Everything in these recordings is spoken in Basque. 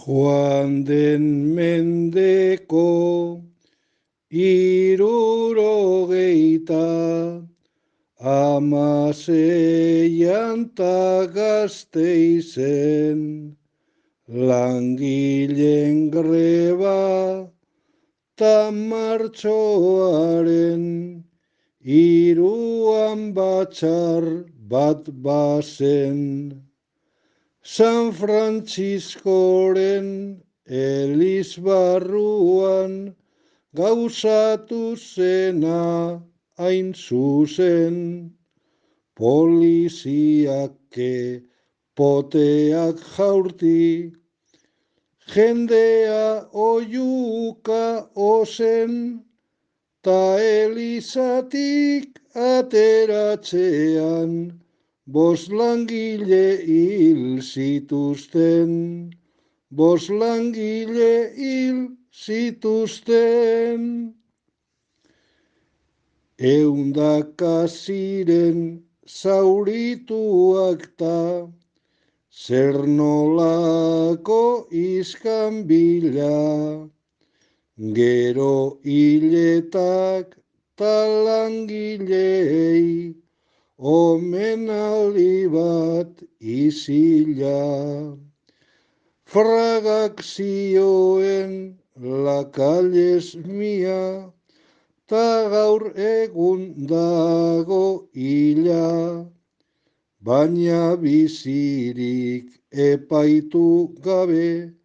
Joan den mendeko 66an ta Gasteizen, langileen greba ta martxoaren 3 batzar bat bazen. San Frantziskoren elizbarruan gauzatu zena hain zuzen, poliziake poteak jaurti, jendea oiuka ozen, ta elizatik ateratzean, 5 langile hil zituzten, 5 langile hil zituzten. 100 ziren zaurituak ta, zer nolako iskanbila, gero hiletak ta langilei, omenaldi bat izila. Fragak zioen la calle es mia, ta gaur egun dago hila, baina bizirik epaitu gabe,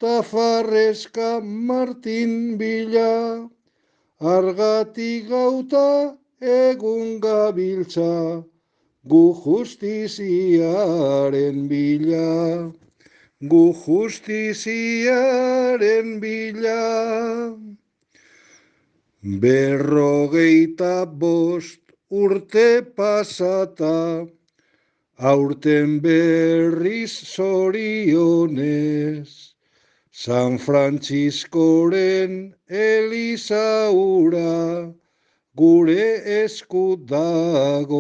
ta Farreska Martin bila, argatik gauta egun gabiltza, gu justiziaren bila, gu justiziaren bila. 55 urte pasata, aurten berriz zorionez, San Frantziskoren eliza hura, gure esku dagoenez.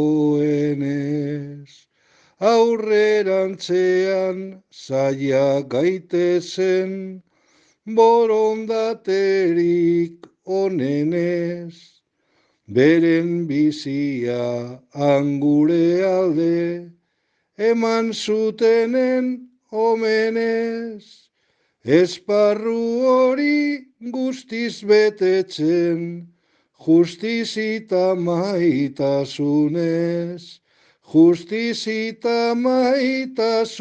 Aurrerantzean zaila gaitezen, borondaterik onenez. Beren bizia angure alde, eman zutenen omenez. Esparru hori guztiz betetzen, justizita maitasunez, justizita maitasunez.